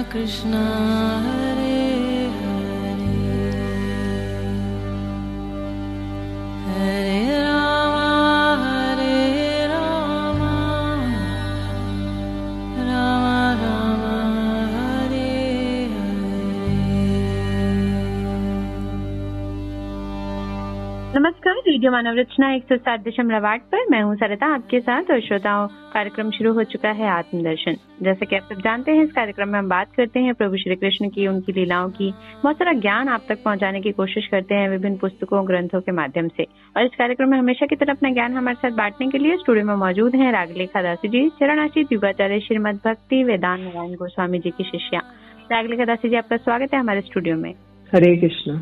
कृष्णा हरे हरे हरे राम राम राम हरे हरे। नमस्कार, रेडियो मानव रचना 107.8 पर मैं हूं सरिता आपके साथ। और श्रोताओं, कार्यक्रम शुरू हो चुका है आत्मदर्शन। जैसे कि आप सब जानते हैं, इस कार्यक्रम में हम बात करते हैं प्रभु श्री कृष्ण की, उनकी लीलाओं की, बहुत सारा ज्ञान आप तक पहुंचाने की कोशिश करते हैं विभिन्न पुस्तकों ग्रंथों के माध्यम से। और इस कार्यक्रम में हमेशा की तरह अपना ज्ञान हमारे साथ बांटने के लिए स्टूडियो में मौजूद हैं रागलेखा दासी जी, चरणाशीष युगाचार्य श्रीमद भक्ति वेदांत नारायण गोस्वामी जी की शिष्या। रागलेखा दासी जी, आपका स्वागत है हमारे स्टूडियो में। हरे कृष्ण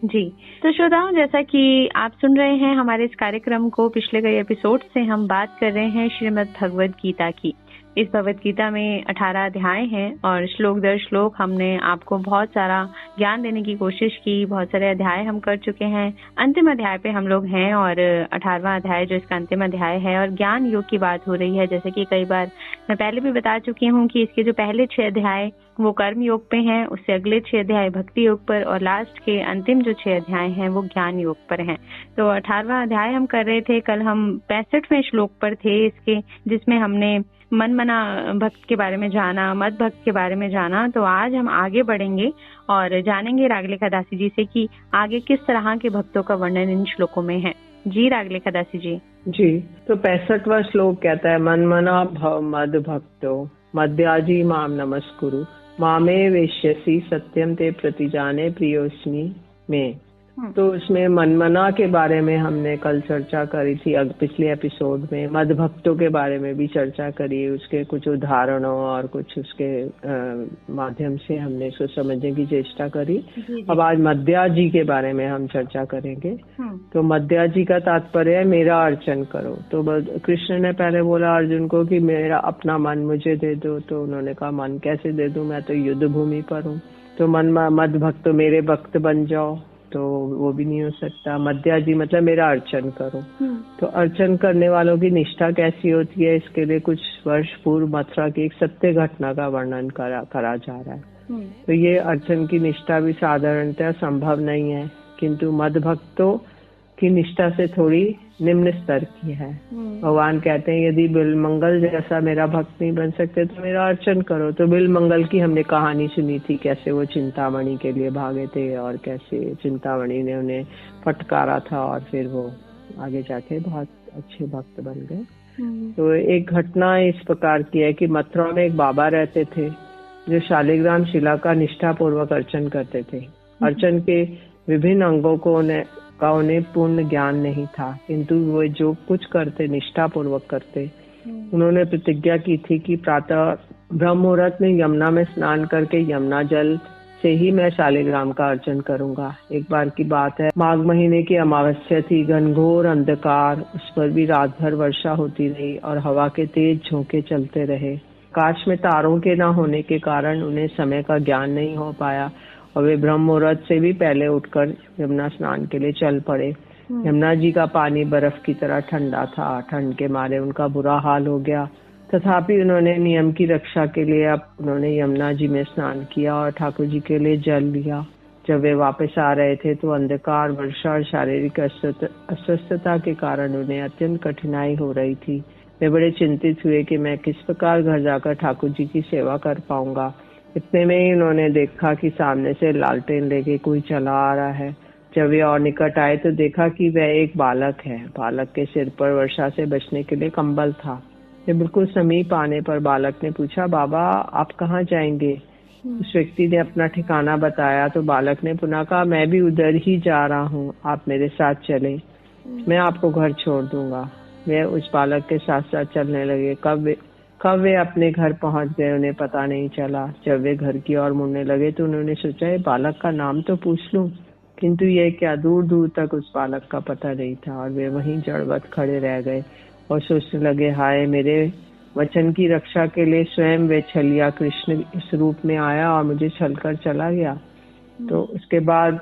जी। तो श्रोताओं, जैसा कि आप सुन रहे हैं हमारे इस कार्यक्रम को, पिछले कई एपिसोड से हम बात कर रहे हैं श्रीमद् भगवद गीता की। इस भगवद गीता में 18 अध्याय हैं और श्लोक दर श्लोक हमने आपको बहुत सारा ज्ञान देने की कोशिश की। बहुत सारे अध्याय हम कर चुके हैं। अंतिम अध्याय पे हम लोग हैं और 18वां अध्याय जो इसका अंतिम अध्याय है, और ज्ञान योग की बात हो रही है। जैसे कि कई बार मैं पहले भी बता चुकी हूँ कि इसके जो पहले 6 अध्याय वो कर्म योग पे हैं, उससे अगले 6 अध्याय भक्ति योग पर, और लास्ट के अंतिम जो 6 अध्याय हैं वो ज्ञान योग पर हैं। तो 18वां अध्याय हम कर रहे थे। कल हम 65वें श्लोक पर थे इसके, जिसमें हमने मन मना भक्त के बारे में जाना, मद भक्त के बारे में जाना। तो आज हम आगे बढ़ेंगे और जानेंगे रागलेखा दासी जी से कि आगे किस तरह के भक्तों का वर्णन इन श्लोकों में है। जी रागलेखा दासी जी। जी, तो 65वां श्लोक कहता है, मन मना भव मद भक्तो मद्याजी माम नमस्कुरु मामे वेश्यसी सत्यम ते प्रतिजाने प्रियोस्मि में। तो उसमें मनमना के बारे में हमने कल चर्चा करी थी, पिछले एपिसोड में मद भक्तों के बारे में भी चर्चा करी, उसके कुछ उदाहरणों और कुछ उसके माध्यम से हमने इसको समझने की चेष्टा करी। अब आज मद्या जी के बारे में हम चर्चा करेंगे। तो मद्या जी का तात्पर्य है मेरा अर्चन करो। तो कृष्ण ने पहले बोला अर्जुन को कि मेरा अपना मन मुझे दे दो। तो उन्होंने कहा मन कैसे दे दूं, मैं तो युद्ध भूमि पर हूँ। तो मद भक्त मेरे भक्त बन जाओ, तो वो भी नहीं हो सकता। मद्या जी मतलब मेरा अर्चन करो। तो अर्चन करने वालों की निष्ठा कैसी होती है, इसके लिए कुछ वर्ष पूर्व मथुरा की एक सत्य घटना का वर्णन करा जा रहा है। तो ये अर्चन की निष्ठा भी साधारणतः संभव नहीं है, किंतु मद भक्तों की निष्ठा से थोड़ी निम्न स्तर की है। भगवान कहते हैं यदि बिलमंगल जैसा मेरा भक्त नहीं बन सकते तो मेरा अर्चन करो। तो बिलमंगल की हमने कहानी सुनी थी, कैसे वो चिंतामणि के लिए भागे थे और कैसे चिंतामणि ने उन्हें फटकारा था और फिर वो आगे जाके बहुत अच्छे भक्त बन गए। तो एक घटना इस प्रकार की है कि मथुरा में एक बाबा रहते थे जो शालिग्राम शिला का निष्ठा पूर्वक अर्चन करते थे। अर्चन के विभिन्न अंगों को उन्हें पूर्ण ज्ञान नहीं था, किंतु वो जो कुछ करते निष्ठा पूर्वक करते। उन्होंने प्रतिज्ञा की थी कि प्रातः ब्रह्म मुहूर्त में यमुना में स्नान करके यमुना जल से ही मैं शालिग्राम का अर्चन करूंगा। एक बार की बात है, माघ महीने की अमावस्या थी, घनघोर अंधकार, उस पर भी रात भर वर्षा होती रही और हवा के तेज झोंके चलते रहे। आकाश में तारों के न होने के कारण उन्हें समय का ज्ञान नहीं हो पाया और वे ब्रह्म मुहूर्त से भी पहले उठकर यमुना स्नान के लिए चल पड़े। यमुना जी का पानी बर्फ की तरह ठंडा था। ठंड के मारे उनका बुरा हाल हो गया, तथापि उन्होंने नियम की रक्षा के लिए अब उन्होंने यमुना जी में स्नान किया और ठाकुर जी के लिए जल लिया। जब वे वापस आ रहे थे तो अंधकार, वर्षा और शारीरिक अस्वस्थता के कारण उन्हें अत्यंत कठिनाई हो रही थी। वे बड़े चिंतित हुए कि मैं किस प्रकार घर जाकर ठाकुर जी की सेवा कर पाऊंगा। इतने में ही उन्होंने देखा कि सामने से लालटेन लेके कोई चला आ रहा है। जब वे और निकट आए तो देखा कि वह एक बालक है। बालक के सिर पर वर्षा से बचने के लिए कंबल था। वे बिल्कुल समीप आने पर बालक ने पूछा, बाबा आप कहाँ जाएंगे? उस व्यक्ति ने अपना ठिकाना बताया तो बालक ने पुनः कहा, मैं भी उधर ही जा रहा हूँ, आप मेरे साथ चलें, मैं आपको घर छोड़ दूंगा। वे उस बालक के साथ साथ चलने लगे। कब वे अपने घर पहुंच गए उन्हें पता नहीं चला। जब वे घर की ओर मुड़ने लगे तो उन्होंने सोचा ये बालक का नाम तो पूछ लूं, किंतु ये क्या, दूर दूर तक उस बालक का पता नहीं था और वे वहीं जड़वत खड़े रह गए और सोचने लगे, हाय मेरे वचन की रक्षा के लिए स्वयं वे छलिया कृष्ण इस रूप में आया और मुझे छलकर चला गया। तो उसके बाद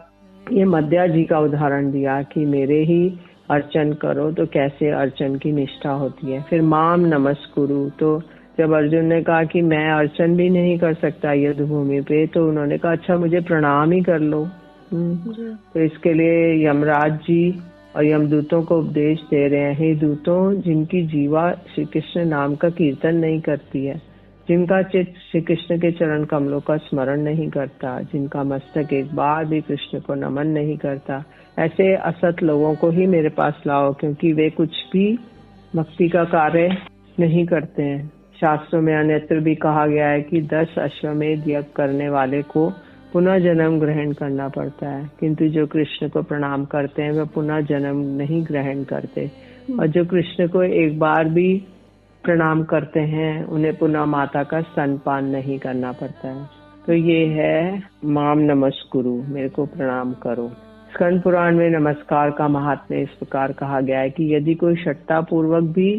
ये मद्या जी का उदाहरण दिया कि मेरे ही अर्चन करो तो कैसे अर्चन की निष्ठा होती है। फिर माम नमस्कुरु, तो जब अर्जुन ने कहा कि मैं अर्चन भी नहीं कर सकता युद्ध भूमि पे, तो उन्होंने कहा अच्छा मुझे प्रणाम ही कर लो। तो इसके लिए यमराज जी और यमदूतों को उपदेश दे रहे हैं, हे दूतों, जिनकी जीवा श्री कृष्ण नाम का कीर्तन नहीं करती है, जिनका चित्त श्री कृष्ण के चरण कमलों का स्मरण नहीं करता, जिनका मस्तक एक बार भी कृष्ण को नमन नहीं करता, ऐसे असत लोगों को ही मेरे पास लाओ, क्योंकि वे कुछ भी भक्ति का कार्य नहीं करते हैं। शास्त्रों में अन्यत्र भी कहा गया है कि 10 अश्वमेध यज्ञ करने वाले को पुनः जन्म ग्रहण करना पड़ता है, किंतु जो कृष्ण को प्रणाम करते हैं वे पुनः जन्म नहीं ग्रहण करते, और जो कृष्ण को एक बार भी प्रणाम करते हैं उन्हें पुनः माता का स्तनपान नहीं करना पड़ता है। तो ये है माम नमस्कुरु, मेरे को प्रणाम करो। स्कंद पुराण में नमस्कार का महात्म्य इस प्रकार कहा गया है कि यदि कोई श्रद्धा पूर्वक भी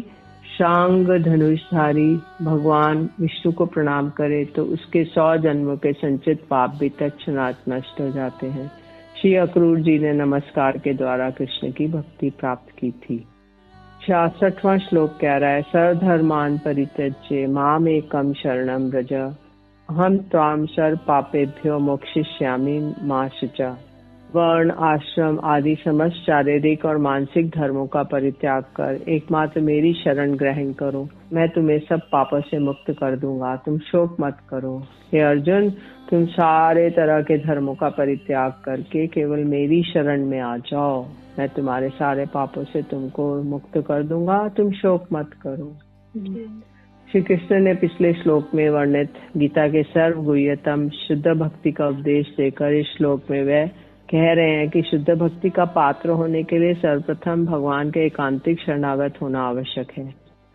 शांग धनुषधारी भगवान विष्णु को प्रणाम करे तो उसके 100 जन्मों के संचित पाप भी तत्क्षणात नष्ट हो जाते हैं। श्री अक्रूर जी ने नमस्कार के द्वारा कृष्ण की भक्ति प्राप्त की थी। 66वां श्लोक कह रहा है, सर्वधर्मान परित्यज्य माम एकम शरणम व्रज, अहम त्वाम सर्व पापेभ्यो मोक्षयिष्यामि मा शुचा। वर्ण आश्रम आदि समस्त शारीरिक और मानसिक धर्मों का परित्याग कर एकमात्र मेरी शरण ग्रहण करो, मैं तुम्हें सब पापों से मुक्त कर दूंगा, तुम शोक मत करो। हे अर्जुन, तुम सारे तरह के धर्मों का परित्याग करके केवल मेरी शरण में आ जाओ, मैं तुम्हारे सारे पापों से तुमको मुक्त कर दूंगा, तुम शोक मत करो। श्री कृष्ण ने पिछले श्लोक में वर्णित गीता के सर्वगुह्यतम शुद्ध भक्ति का उपदेश देकर इस श्लोक में वह कह रहे हैं कि शुद्ध भक्ति का पात्र होने के लिए सर्वप्रथम भगवान के एकांतिक शरणागत होना आवश्यक है।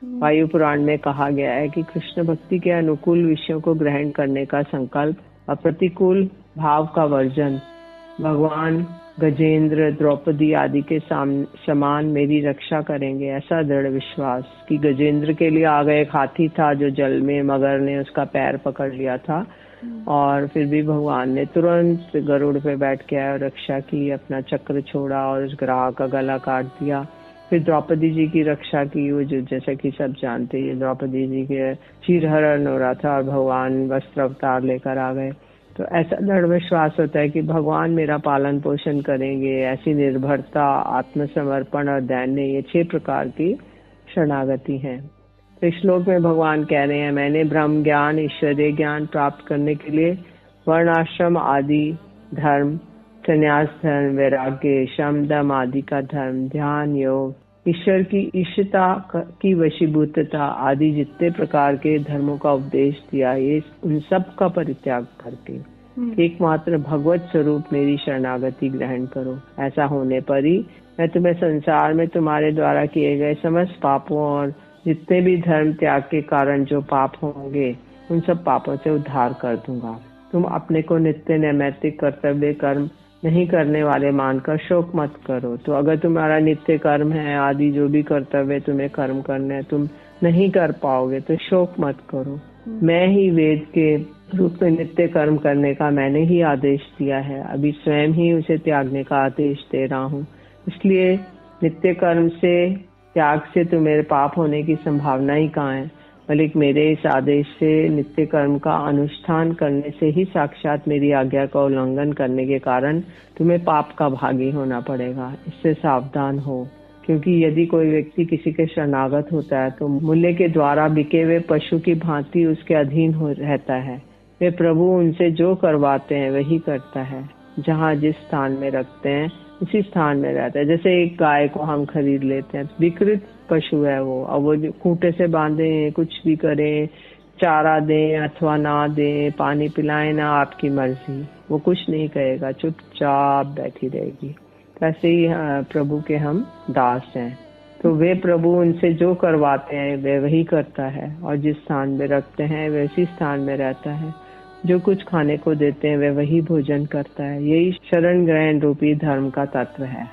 वायु पुराण में कहा गया है कि कृष्ण भक्ति के अनुकूल विषयों को ग्रहण करने का संकल्प और प्रतिकूल भाव का वर्जन, भगवान गजेंद्र द्रौपदी आदि के समान मेरी रक्षा करेंगे, ऐसा दृढ़ विश्वास कि गजेंद्र के लिए आ गए एक हाथी था जो जल में मगर ने उसका पैर पकड़ लिया था, और फिर भी भगवान ने तुरंत गरुड़ पे बैठ के आए और रक्षा की, अपना चक्र छोड़ा और उस ग्राहक का गला काट दिया। फिर द्रौपदी जी की रक्षा की, वो जो जैसा कि सब जानते हैं द्रौपदी जी के चीरहरण हो रहा था और भगवान वस्त्र अवतार लेकर आ गए। तो ऐसा दृढ़ विश्वास होता है कि भगवान मेरा पालन पोषण करेंगे। ऐसी निर्भरता, आत्मसमर्पण और दैन्य, ये 6 प्रकार की शरणागति है। तो इस श्लोक में भगवान कह रहे हैं, मैंने ब्रह्म ज्ञान ईश्वरीय ज्ञान प्राप्त करने के लिए वर्णाश्रम आदि धर्म, संन्यास धर्म, वैराग्य, शम दम आदि का धर्म, ध्यान योग, ईश्वर की ईशता की वशीभूतता आदि जितने प्रकार के धर्मों का उपदेश दिया, ये उन सब का परित्याग करके एकमात्र भगवत स्वरूप मेरी शरणागति ग्रहण करो। ऐसा होने पर ही मैं तुम्हें संसार में तुम्हारे द्वारा किए गए समस्त पापों और जितने भी धर्म त्याग के कारण जो पाप होंगे उन सब पापों से उद्धार कर दूंगा। तुम अपने को नित्य नैमित्तिक कर्तव्य कर्म नहीं करने वाले मानकर शोक मत करो। तो अगर तुम्हारा नित्य कर्म है आदि जो भी कर्तव्य तुम्हें कर्म करने तुम नहीं कर पाओगे तो शोक मत करो। मैं ही वेद के रूप में नित्य कर्म करने का मैंने ही आदेश दिया है, अभी स्वयं ही उसे त्यागने का आदेश दे रहा हूँ। इसलिए नित्य कर्म से त्याग से तो मेरे पाप होने की संभावना ही कहाँ है, बल्कि मेरे इस आदेश से नित्य कर्म का अनुष्ठान करने से ही साक्षात मेरी आज्ञा का उल्लंघन करने के कारण तुम्हें पाप का भागी होना पड़ेगा। इससे सावधान हो, क्योंकि यदि कोई व्यक्ति किसी के शरणागत होता है तो मूल्य के द्वारा बिके हुए पशु की भांति उसके अधीन हो रहता है। वे प्रभु उनसे जो करवाते हैं वही करता है, जहाँ जिस स्थान में रखते हैं उसी स्थान में रहता है। जैसे एक गाय को हम खरीद लेते हैं, विकृत पशु है वो, अब वो खूंटे से बांधे कुछ भी करें, चारा दें अथवा ना दें, पानी पिलाएं ना, आपकी मर्जी, वो कुछ नहीं कहेगा, चुपचाप बैठी रहेगी। ऐसे ही प्रभु के हम दास हैं, तो वे प्रभु उनसे जो करवाते हैं वे वही करता है, और जिस स्थान में रखते हैं वैसी स्थान में रहता है। जो कुछ खाने को देते हैं वे वही भोजन करता है। यही शरण ग्रहण रूपी धर्म का तत्व है।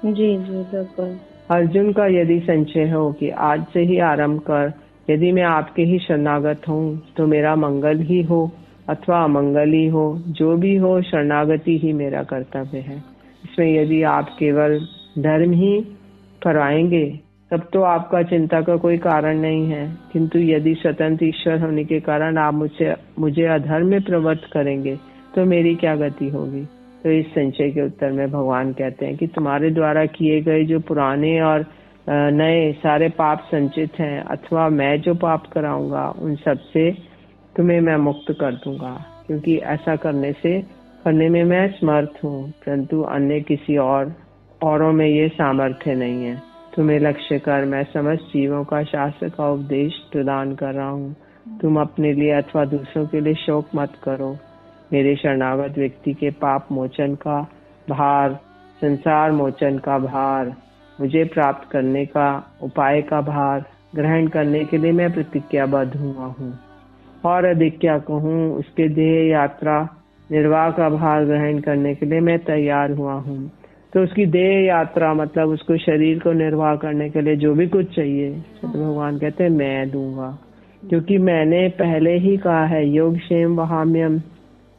जी जी बिल्कुल। अर्जुन का यदि संशय हो कि आज से ही आरंभ कर यदि मैं आपके ही शरणागत हूँ तो मेरा मंगल ही हो अथवा अमंगल ही हो, जो भी हो शरणागति ही मेरा कर्तव्य है। इसमें यदि आप केवल धर्म ही कराएंगे तब तो आपका चिंता का कोई कारण नहीं है। किंतु यदि स्वतंत्र ईश्वर होने के कारण आप मुझे अधर्म में प्रवृत्त करेंगे तो मेरी क्या गति होगी। तो इस संशय के उत्तर में भगवान कहते हैं कि तुम्हारे द्वारा किए गए जो पुराने और नए सारे पाप संचित हैं, अथवा मैं जो पाप कराऊंगा उन सब से तुम्हें मैं मुक्त कर दूंगा, क्योंकि ऐसा करने में मैं समर्थ हूँ, परंतु अन्य किसी औरों में ये सामर्थ्य नहीं है। तुम्हें लक्ष्य कर मैं समस्त जीवों का शास्त्र का उपदेश प्रदान कर रहा हूँ। तुम अपने लिए अथवा दूसरों के लिए शोक मत करो। मेरे शरणागत व्यक्ति के पाप मोचन का भार, संसार मोचन का भार, मुझे प्राप्त करने का उपाय का भार ग्रहण करने के लिए मैं प्रतिज्ञाबद्ध हुआ हूँ। और अधिक क्या कहूँ, उसके देह यात्रा निर्वाह का भार ग्रहण करने के लिए मैं तैयार हुआ हूँ। तो उसकी देह यात्रा मतलब उसको शरीर को निर्वाह करने के लिए जो भी कुछ चाहिए, तो भगवान कहते हैं मैं दूंगा, क्योंकि मैंने पहले ही कहा है योगक्षेम वहाम्यम।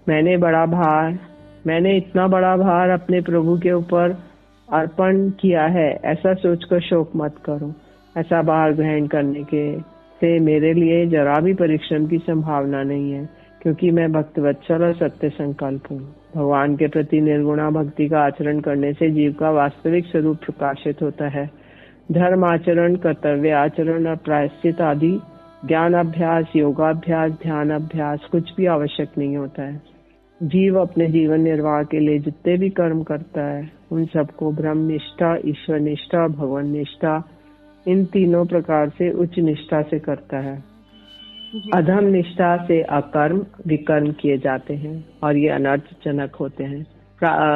मैंने इतना बड़ा भार अपने प्रभु के ऊपर अर्पण किया है, ऐसा सोचकर शोक मत करो। ऐसा भार ग्रहण करने से मेरे लिए जरा भी परिश्रम की संभावना नहीं है, क्योंकि मैं भक्तवत्सल और सत्य संकल्प हूँ। भगवान के प्रति निर्गुणा भक्ति का आचरण करने से जीव का वास्तविक स्वरूप प्रकाशित होता है। धर्म आचरण, कर्तव्य आचरण और प्रायश्चित आदि ज्ञान अभ्यास, योगाभ्यास, ध्यान अभ्यास कुछ भी आवश्यक नहीं होता है। जीव अपने जीवन निर्वाह के लिए जितने भी कर्म करता है उन सबको ब्रह्म निष्ठा, ईश्वर निष्ठा, भगवान निष्ठा, इन तीनों प्रकार से उच्च निष्ठा से करता है। अधम निष्ठा से अकर्म विकर्म किए जाते हैं और ये अनर्थजनक होते हैं।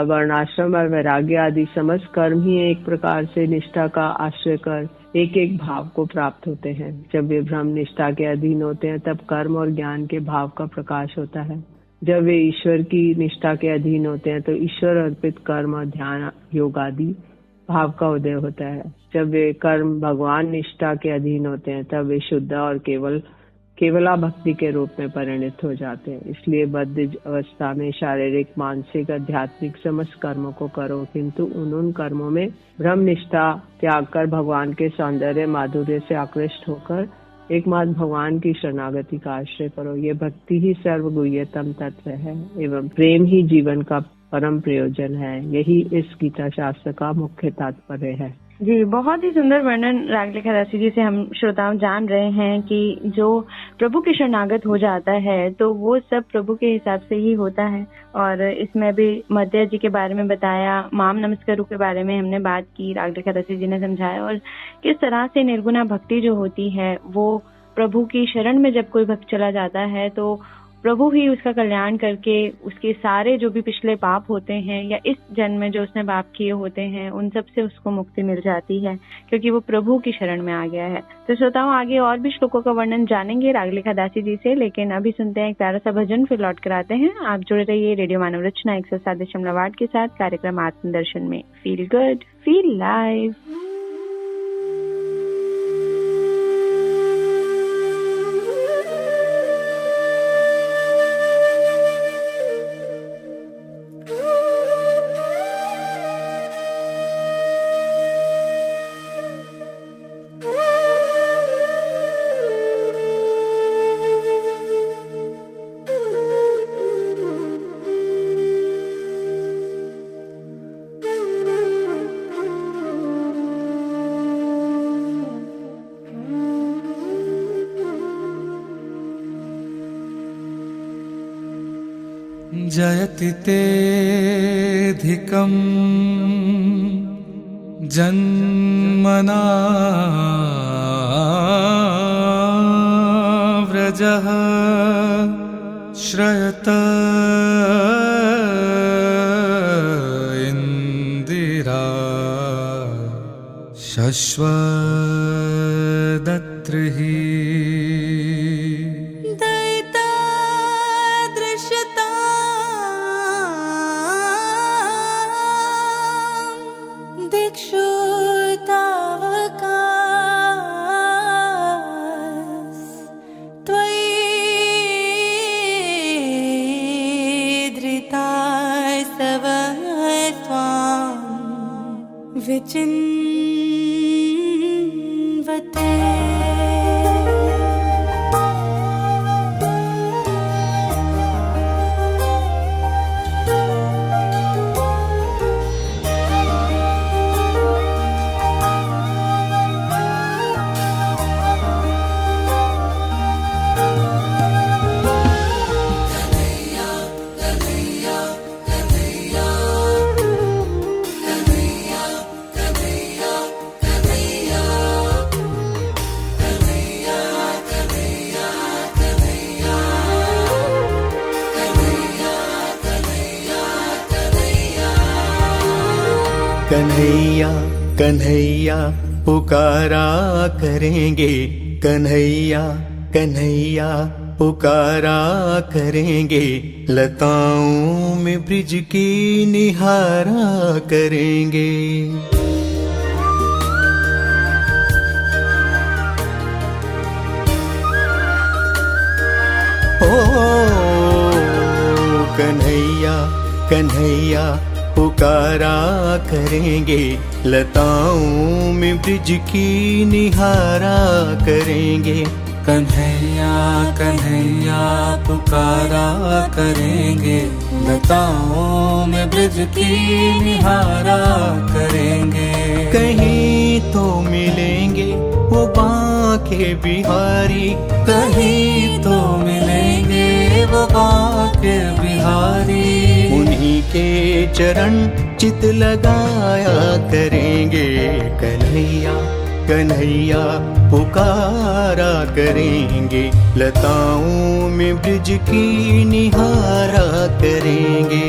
वर्णाश्रम और वैराग्य आदि समस्त कर्म ही एक प्रकार से निष्ठा का आश्रय कर एक एक भाव को प्राप्त होते हैं। जब वे ब्रह्म निष्ठा के अधीन होते हैं तब कर्म और ज्ञान के भाव का प्रकाश होता है। जब वे ईश्वर की निष्ठा के अधीन होते हैं तो ईश्वर अर्पित कर्म और ध्यान योग आदि भाव का उदय होता है। जब वे कर्म भगवान निष्ठा के अधीन होते हैं तब वे शुद्ध और केवला भक्ति के रूप में परिणत हो जाते हैं। इसलिए बद्ध अवस्था में शारीरिक, मानसिक, आध्यात्मिक समस्त कर्मों को करो, किंतु उन कर्मों में ब्रह्म निष्ठा त्याग कर भगवान के सौंदर्य माधुर्य से आकृष्ट होकर एकमात्र भगवान की शरणागति का आश्रय करो। ये भक्ति ही सर्वगुह्यतम तत्व है एवं प्रेम ही जीवन का परम प्रयोजन है। यही इस गीता शास्त्र का मुख्य तात्पर्य है। जी, बहुत ही सुंदर वर्णन रागलेखा दासी जी से हम श्रोताओं जान रहे हैं कि जो प्रभु के शरणागत हो जाता है तो वो सब प्रभु के हिसाब से ही होता है। और इसमें भी मध्य जी के बारे में बताया, माम नमस्कारू के बारे में हमने बात की, रागलेखा दासी जी ने समझाया, और किस तरह से निर्गुणा भक्ति जो होती है वो प्रभु की शरण में जब कोई भक्त चला जाता है तो प्रभु ही उसका कल्याण करके उसके सारे जो भी पिछले पाप होते हैं या इस जन्म में जो उसने पाप किए होते हैं उन सब से उसको मुक्ति मिल जाती है, क्योंकि वो प्रभु की शरण में आ गया है। तो श्रोताओं, आगे और भी श्लोकों का वर्णन जानेंगे रागलेखा दासी जी से, लेकिन अभी सुनते हैं एक प्यारा सा भजन, फिर लौट कर आते हैं। आप जुड़े रहिए रेडियो मानव रचना 107.8 के साथ कार्यक्रम आत्मदर्शन में। Feel good, feel live. जयति तेऽधिकं जन्मना व्रजः श्रयत इंदिरा शश्वदत्रिः। कन्हैया कन्हैया पुकारा करेंगे, कन्हैया कन्हैया पुकारा करेंगे, लताओं में ब्रिज की निहारा करेंगे। ओ कन्हैया कन्हैया पुकारा करेंगे, लताओं में ब्रिज की निहारा करेंगे। कन्हैया कन्हैया पुकारा करेंगे, लताओं में ब्रिज की निहारा करेंगे। कहीं तो मिलेंगे वो बांके बिहारी, कहीं तो मिलेंगे वो बांके बिहारी। उन्हीं के चरण चित लगाया करेंगे, कन्हैया कन्हैया पुकारा करेंगे, लताओं में ब्रिज की निहारा करेंगे।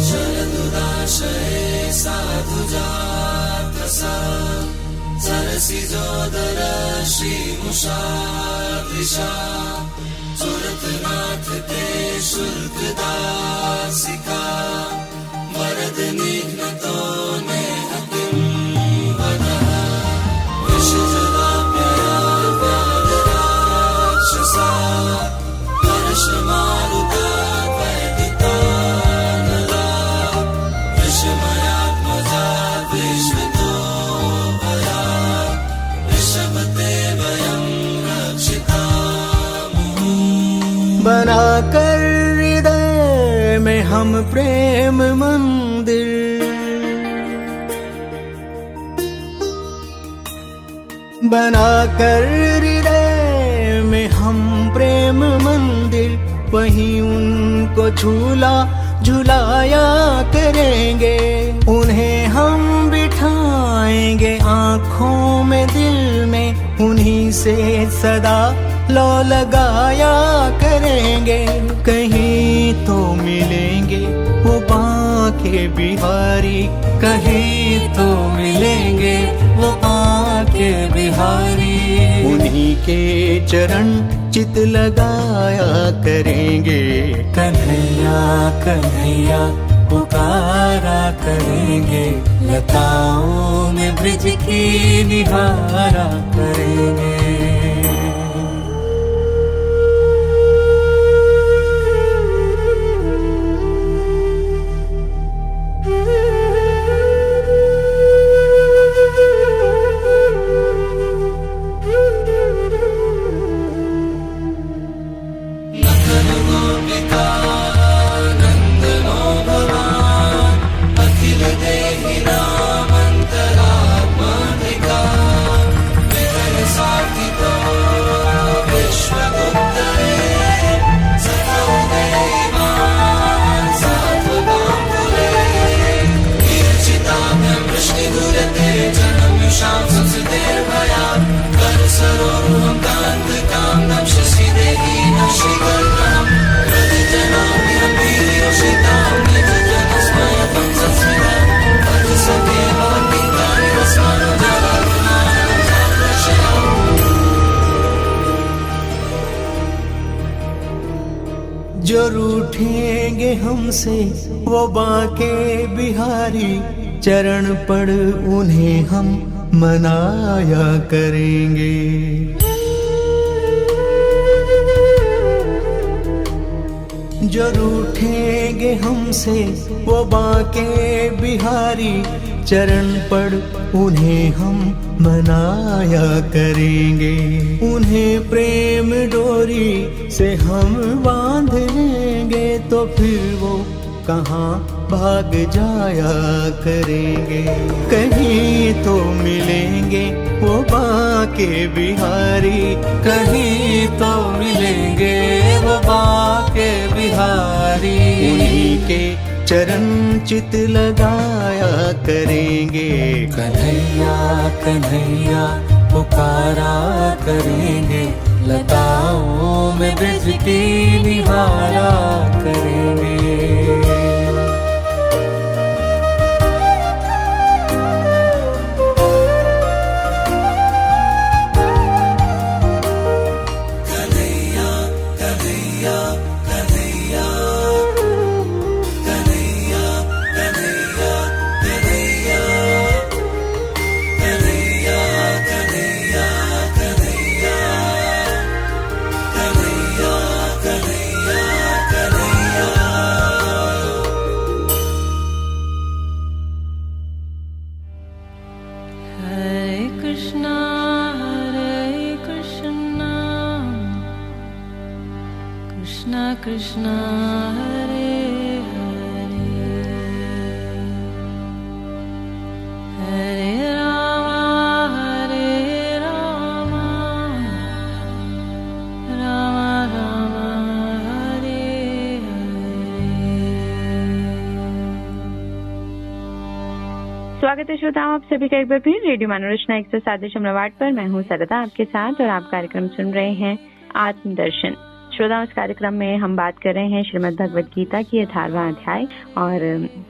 शरदुदाशये साधुजातसा सरसिजोदर श्रीमुषा दिशा, सुरतनाथ ते शुल्कदासिका, वरद निघ्नतो नेहतिं वदः, विषजलाप्यया व्याधराक्षसा, वर्षमारुता वैदितानला, विषमयात्मजा विश्वतो भया, विषभते वयं रक्षितामः। बनाकर हृदय में हम प्रेम मंदिर, बनाकर हृदय में हम प्रेम मंदिर, वहीं उनको झूला झुलाया करेंगे। उन्हें हम बिठाएंगे आँखों में दिल में, उन्हीं से सदा लो लगाया करेंगे। कहीं तो मिलेंगे वो बांके बिहारी, कहीं तो मिलेंगे वो बांके बिहारी। उन्हीं के चरण चित लगाया करेंगे, कन्हैया कन्हैया पुकारा करेंगे, लताओं में ब्रिज की निहारा करेंगे। जो रूठेंगे हमसे वो बांके बिहारी, चरण पड़ उन्हें हम मनाया करेंगे। जो रूठेंगे हमसे वो बांके बिहारी, चरण पड़ उन्हें हम मनाया करेंगे। उन्हें प्रेम डोरी से हम बांध लेंगे, तो फिर वो कहाँ भाग जाया करेंगे। कहीं तो मिलेंगे वो बांके बिहारी, कहीं तो मिलेंगे वो बांके बिहारी। उन्हीं के चरण चित लगाया करेंगे, कन्हैया कन्हैया पुकारा करेंगे, लताओं में ब्रिज की निहारा करेंगे। Krishna Hare Krishna Krishna Krishna Hare Hare Hare Rama Rama Rama Hare स्वागत है श्रोताओं, आप सभी का एक बार फिर रेडियो मनोरचना 107.8 पर। मैं हूँ सरदा आपके साथ और आप कार्यक्रम सुन रहे हैं आत्मदर्शन। श्रोताओं, इस कार्यक्रम में हम बात कर रहे हैं श्रीमद् भगवद गीता की 18वां अध्याय और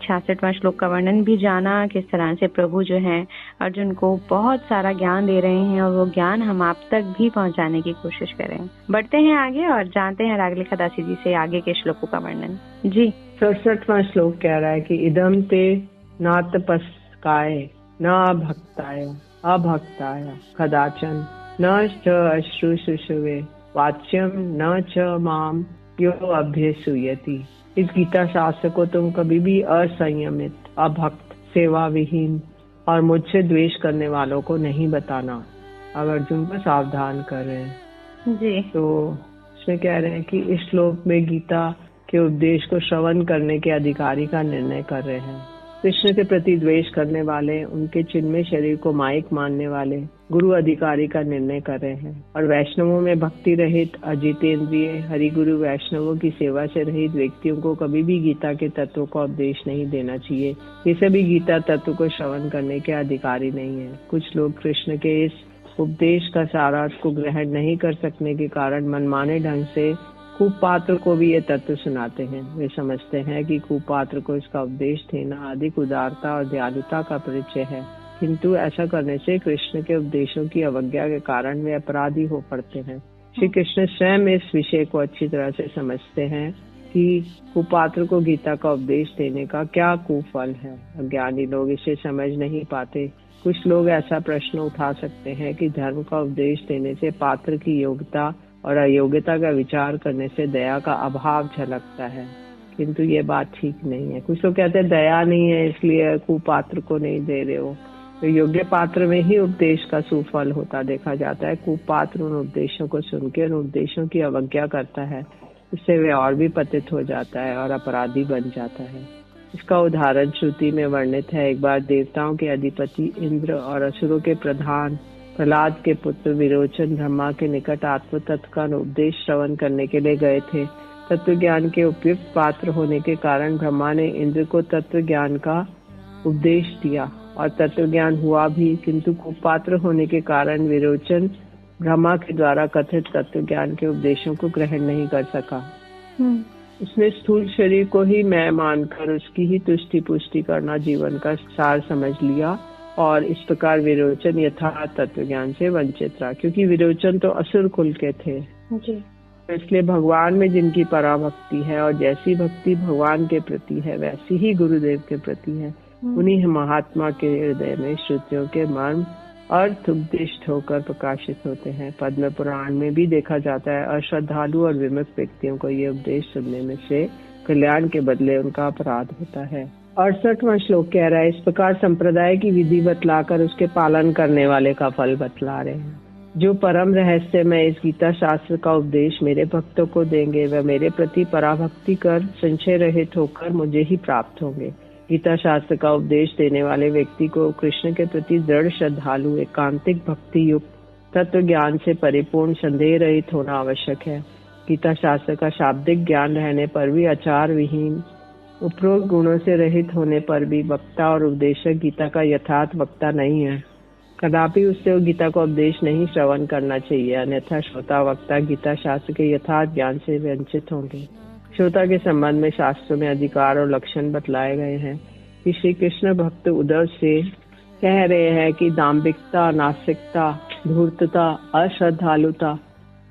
66वां श्लोक का वर्णन भी जाना, किस तरह से प्रभु जो है अर्जुन को बहुत सारा ज्ञान दे रहे हैं और वो ज्ञान हम आप तक भी पहुंचाने की कोशिश कर रहे हैं। बढ़ते हैं आगे और जानते हैं रागलिखा दासी जी से आगे के श्लोकों का वर्णन। जी, 67वां श्लोक कह रहा है कि इदम ते न तपस्काय न अभक्ताय कदाचन न च अश्रुशुषुवे वाच्यम न च माम यो अभ्यसूयति। इस गीता शास्त्र को तुम कभी भी असंयमित, अभक्त, सेवा विहीन और मुझसे द्वेष करने वालों को नहीं बताना। अब अर्जुन को सावधान कर रहे हैं जी। तो इसमें कह रहे हैं कि इस श्लोक में गीता के उपदेश को श्रवण करने के अधिकारी का निर्णय कर रहे हैं। कृष्ण के प्रति द्वेष करने वाले, उनके चिन्मय शरीर को माइक मानने वाले गुरु अधिकारी का निर्णय कर रहे हैं और वैष्णवों में भक्ति रहित, अजितेंद्रिय, हरिगुरु वैष्णवों की सेवा से रहित व्यक्तियों को कभी भी गीता के तत्वों का उपदेश नहीं देना चाहिए। ये सभी गीता तत्व को श्रवण करने के अधिकारी नहीं है। कुछ लोग कृष्ण के इस उपदेश का सारांश को ग्रहण नहीं कर सकने के कारण मनमाने ढंग से कुपात्र को भी ये तत्व सुनाते हैं। वे समझते हैं कि कुपात्र को इसका उपदेश देना अधिक उदारता और दयालुता का परिचय है, किंतु ऐसा करने से कृष्ण के उपदेशों की अवज्ञा के कारण वे अपराधी हो पड़ते हैं। श्री कृष्ण स्वयं इस विषय को अच्छी तरह से समझते हैं कि कुपात्र को गीता का उपदेश देने का क्या कुफल है। अज्ञानी लोग इसे समझ नहीं पाते। कुछ लोग ऐसा प्रश्न उठा सकते हैं कि धर्म का उपदेश देने से पात्र की योग्यता और अयोग्यता का विचार करने से दया का अभाव झलकता है, किंतु ये बात ठीक नहीं है। कुछ लोग कहते हैं दया नहीं है इसलिए कुपात्र को नहीं दे रहे हो, तो योग्य पात्र में ही उपदेश का सुफल होता देखा जाता है। कुपात्र उन उपदेशों को सुन के उन उपदेशों की अवज्ञा करता है, इससे वे और भी पतित हो जाता है और अपराधी बन जाता है। इसका उदाहरण श्रुति में वर्णित है। एक बार देवताओं के अधिपति इंद्र और असुरों के प्रधान प्रहलाद के पुत्र विरोचन ब्रह्मा के निकट आत्म तत्व का उपदेश श्रवण करने के लिए गए थे। तत्व ज्ञान के उपयुक्त पात्र होने के कारण ब्रह्मा ने इंद्र को तत्व ज्ञान का उपदेश दिया और तत्व ज्ञान हुआ भी, किंतु कुपात्र होने के कारण विरोचन ब्रह्मा के द्वारा कथित तत्व ज्ञान के उपदेशों को ग्रहण नहीं कर सका। उसने स्थूल शरीर को ही मैं मानकर उसकी ही तुष्टि पुष्टि करना जीवन का सार समझ लिया और इस प्रकार विरोचन यथार्थ तत्व ज्ञान से वंचित रहा, क्योंकि विरोचन तो असुर कुल के थे जी। इसलिए भगवान में जिनकी पराभक्ति है और जैसी भक्ति भगवान के प्रति है वैसी ही गुरुदेव के प्रति है, उन्हीं महात्मा के हृदय में श्रुतियों के मर्म अर्थ उपदिष्ट होकर प्रकाशित होते हैं। पद्म पुराण में भी देखा जाता है अश्रद्धालु और विमुख व्यक्तियों को ये उपदेश सुनने में से कल्याण के बदले उनका अपराध होता है। 68वां श्लोक कह रहा है, इस प्रकार संप्रदाय की विधि बतलाकर उसके पालन करने वाले का फल बतला रहे हैं। जो परम रहस्य में इस गीता शास्त्र का उपदेश मेरे भक्तों को देंगे वह मेरे प्रति पराभक्ति कर संशय रहित होकर मुझे ही प्राप्त होंगे। गीता शास्त्र का उपदेश देने वाले व्यक्ति को कृष्ण के प्रति दृढ़ श्रद्धालु, एकांतिक भक्ति युक्त, तत्व ज्ञान से परिपूर्ण, संदेह रहित होना आवश्यक है। गीता शास्त्र का शाब्दिक ज्ञान रहने पर भी, आचार विहीन, उपरोक्त गुणों से रहित होने पर भी वक्ता और उपदेशक गीता का यथार्थ वक्ता नहीं है। कदापि उससे वो गीता का उपदेश नहीं श्रवण करना चाहिए, अन्यथा श्रोता वक्ता गीता शास्त्र के यथार्थ ज्ञान से वंचित होंगे। श्रोता के संबंध में शास्त्रों में अधिकार और लक्षण बतलाए गए हैं कि श्री कृष्ण भक्त उद्धव से कह रहे हैं कि दाम्भिकता, नास्तिकता, धूर्तता, अश्रद्धालुता,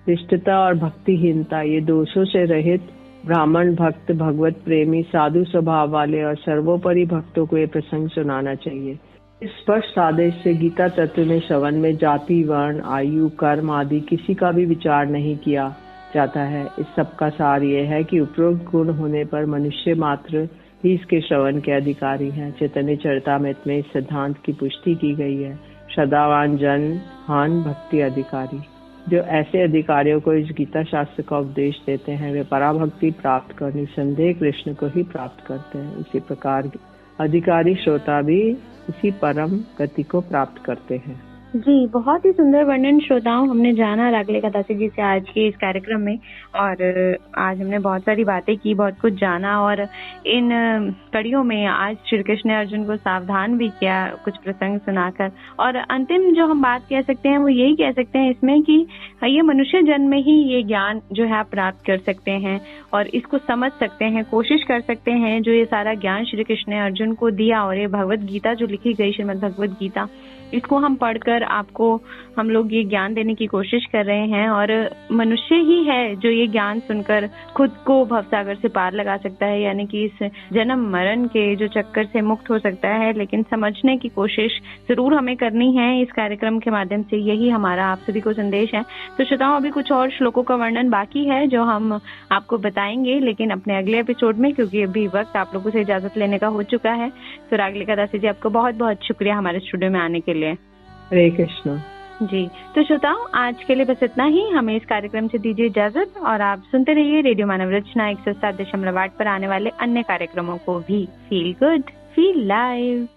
शिष्टता और भक्तिहीनता ये दोषों से रहित ब्राह्मण भक्त, भगवत प्रेमी, साधु स्वभाव वाले और सर्वोपरि भक्तों को ये प्रसंग सुनाना चाहिए। इस स्पष्ट आदेश से गीता तत्व में श्रवण में जाति, वर्ण, आयु, कर्म आदि किसी का भी विचार नहीं किया जाता है। इस सब का सार ये है कि उपरोक्त गुण होने पर मनुष्य मात्र ही इसके श्रवण के अधिकारी हैं। चैतन्य चरितामृत में इस सिद्धांत की पुष्टि की गई है। श्रद्धावान जन हान भक्ति अधिकारी। जो ऐसे अधिकारियों को इस गीता शास्त्र का उपदेश देते हैं वे पराभक्ति प्राप्त कर निसंदेह कृष्ण को ही प्राप्त करते हैं। इसी प्रकार अधिकारी श्रोता भी इसी परम गति को प्राप्त करते हैं। जी, बहुत ही सुंदर वर्णन श्रोताओं हमने जाना रागले दासी जी से आज के इस कार्यक्रम में। और आज हमने बहुत सारी बातें की, बहुत कुछ जाना और इन कड़ियों में आज श्री कृष्ण ने अर्जुन को सावधान भी किया कुछ प्रसंग सुनाकर। और अंतिम जो हम बात कह सकते हैं वो यही कह सकते हैं इसमें कि ये मनुष्य जन्म में ही ये ज्ञान जो है आप प्राप्त कर सकते हैं और इसको समझ सकते हैं, कोशिश कर सकते हैं। जो ये सारा ज्ञान श्री कृष्ण ने अर्जुन को दिया और ये भगवत गीता जो लिखी गई श्रीमद् भगवत गीता, इसको हम पढ़कर आपको हम लोग ये ज्ञान देने की कोशिश कर रहे हैं। और मनुष्य ही है जो ये ज्ञान सुनकर खुद को भवसागर से पार लगा सकता है, यानी कि इस जन्म मरण के जो चक्कर से मुक्त हो सकता है। लेकिन समझने की कोशिश जरूर हमें करनी है इस कार्यक्रम के माध्यम से, यही हमारा आप सभी को संदेश है। तो श्रोताओं, अभी कुछ और श्लोकों का वर्णन बाकी है जो हम आपको बताएंगे, लेकिन अपने अगले एपिसोड में, क्योंकि अभी वक्त आप लोगों से इजाजत लेने का हो चुका है। तो रागले दासी जी, आपको बहुत बहुत शुक्रिया हमारे स्टूडियो में आने के लिए। हरे कृष्ण जी। तो श्रोताओ, आज के लिए बस इतना ही। हमें इस कार्यक्रम से दीजिए इजाजत और आप सुनते रहिए रेडियो मानव रचना 107.8 पर आने वाले अन्य कार्यक्रमों को भी। Feel good, feel live.